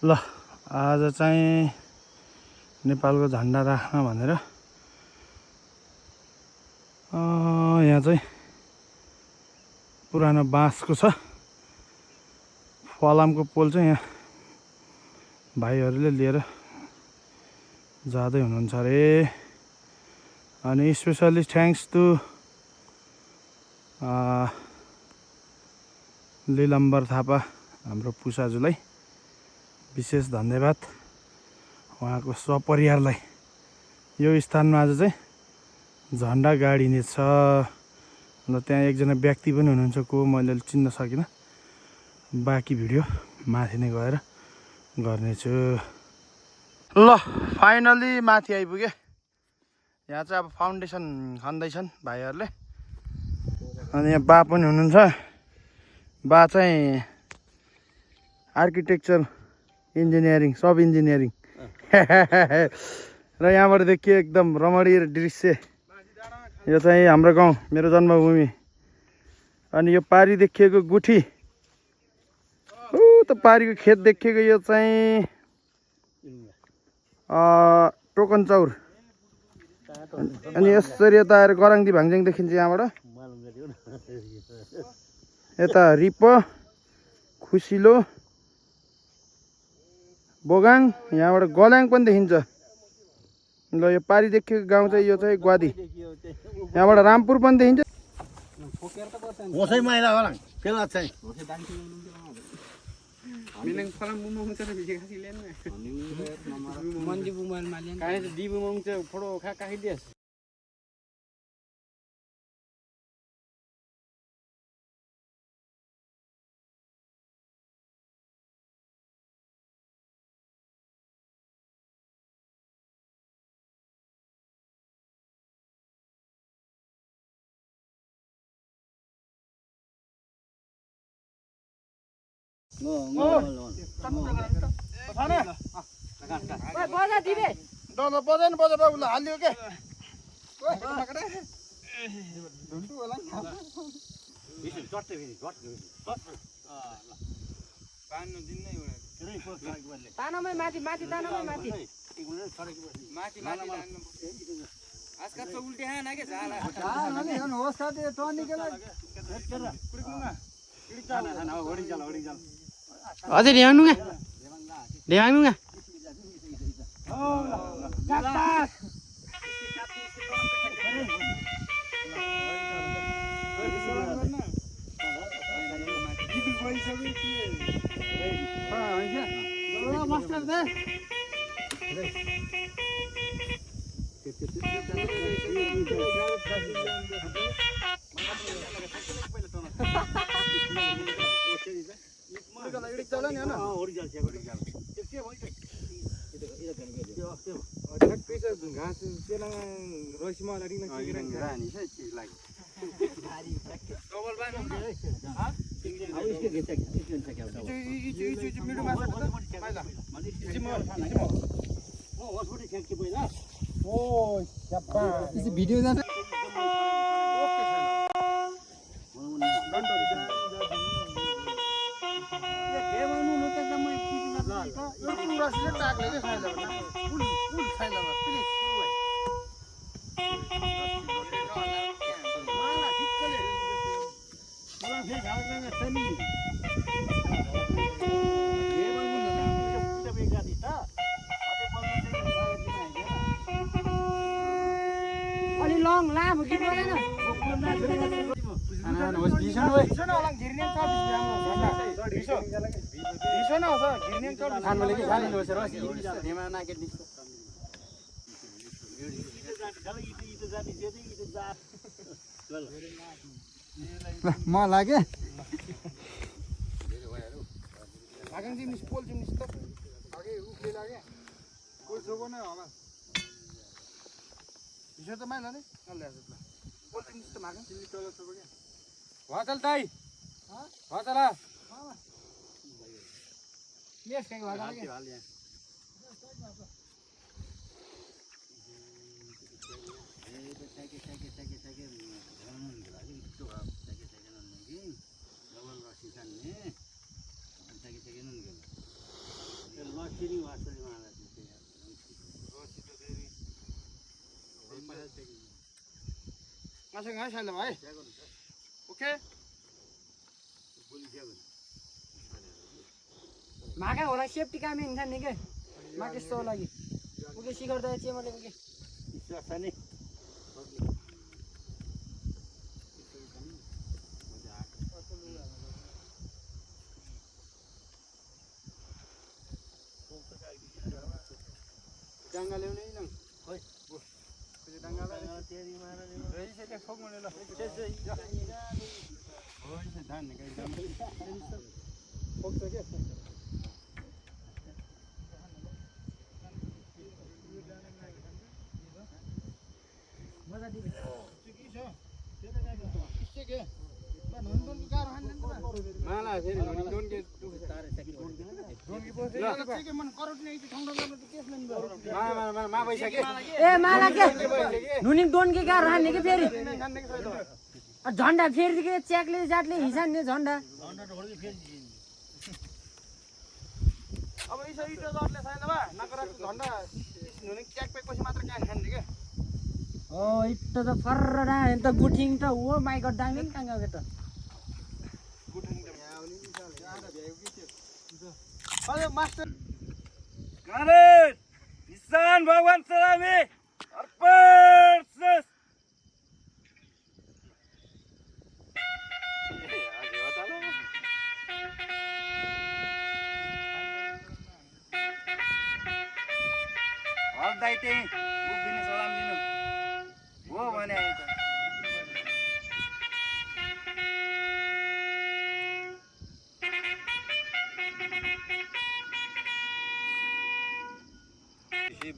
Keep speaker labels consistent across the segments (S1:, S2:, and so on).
S1: ल आज चाहिँ नेपालको झन्डा राख्न भनेर यहाँ चाहिँ पुरानो बाँसको छ फलामको पोल चाहिँ यहाँ भाइहरूले लिएर जाँदै हुनुहुन्छ अरे। अनि स्पेसली थ्याङ्क्स टु लिलम्बर थापा हाम्रो पुसाजुलाई विशेष धन्यवाद। उहाँको सपरिवारलाई यो स्थानमा आज चाहिँ झन्डा गाडिने छ। ल त्यहाँ एकजना व्यक्ति पनि हुनुहुन्छ को मैले चिन्न सकिनँ। बाँकी भिडियो माथि नै गएर गर्नेछु। ल फाइनली माथि आइपुगे। यहाँ चाहिँ अब फाउन्डेसन खन्दैछन् भाइहरूले। अनि यहाँ बा पनि हुनुहुन्छ। बा चाहिँ आर्किटेक्चर इन्जिनियरिङ सब इन्जिनियरिङ र यहाँबाट देखियो एकदम रमणीय दृश्य। यो चाहिँ हाम्रो गाउँ मेरो जन्मभूमि। अनि यो पारी देखिएको गुठी त पारीको खेत देखिएको यो चाहिँ टोकनचौर। अनि यसरी यता आएर गराङदी भाङज्याङ देखिन्छ यहाँबाट। यता रिप खुसिलो बोगाङ यहाँबाट गल्याङ पनि देखिन्छ। ल यो पारी देखिएको गाउँ चाहिँ यो चाहिँ ग्वादी। यहाँबाट रामपुर पनि देखिन्छ। हालियो के
S2: तानामै माथि माथि तानामै माथि माथि माथि आजकल तो उल्टे हैं ना के जाला नहीं हन होस्ता दे तो निकल अझै ल्याउनुगा ल्याउनुगा मास्टर दे भिडियो जान्छ अलि लङ लामो गीत गरेन म लागे
S1: त माइला नै
S2: वाचल ताई वाचला यस काही वाचला के
S1: Masuk nggak sana, Bay? Oke.
S2: मागा होला सेफ्टी कामी हुन्छ नि के मा त्यस्तो लागि उके शिखर दाइ चाहिँ मैले उके
S1: डाङ्गा ल्याउने नि खोइ डाङ्गा ल्याउने तेरी मारा नि रेसले फोक्ने ल त्यसै हो यसो धान निकाइ जाम फोक्छ के
S2: मजा दिबे
S1: माला फेरि दोन के मा पैसा के
S2: ए माला के नुनी दोन के गार हान्ने के फेरि झन्डा फेरि के च्याकले जाटले हिसान्ने झन्डा
S1: अब यसो इटो जर्ले छैन बा नकराको झन्डा नुनी च्याक पेक पछि मात्र क्या खान्ने के
S2: ओ इट्टो त फर्र ना त गुठिङ त हो माइ गड डाङ्गे काङ्गा के त
S1: अरे मास्टर कारण किसान भगवान सलामी अर्पण हल्दाइ त्यही बुक दिने सलाम दिनु हो भने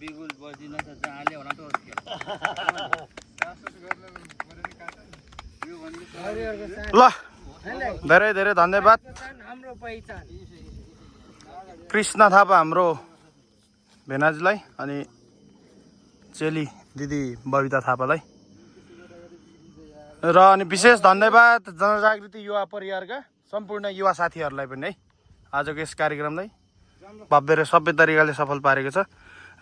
S1: बिगुल बजिन त जहाँले होला त ल धेरै धेरै धन्यवाद
S2: हाम्रो पहिचान
S1: कृष्ण थापा हाम्रो भेनाजुलाई अनि चेली दिदी बबिता थापालाई र अनि विशेष धन्यवाद जनजागृति युवा परिवारका सम्पूर्ण युवा साथीहरूलाई पनि है आजको यस कार्यक्रमलाई भव्य र सभ्य तरिकाले सफल पारेको छ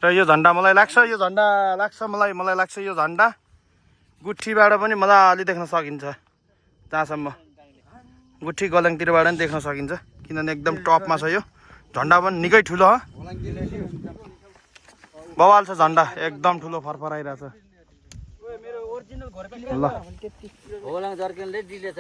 S1: र यो झन्डा मलाई लाग्छ मलाई लाग्छ यो झन्डा गुठीबाट पनि मजाले देख्न सकिन्छ जहाँसम्म गुठी गलङतिरबाट पनि देख्न सकिन्छ किनभने एकदम टपमा छ यो झन्डा पनि निकै ठुलो हो बवाल छ झन्डा एकदम ठुलो फरफराइरहेछ ल
S2: होलाङ जर्केलले दिले छ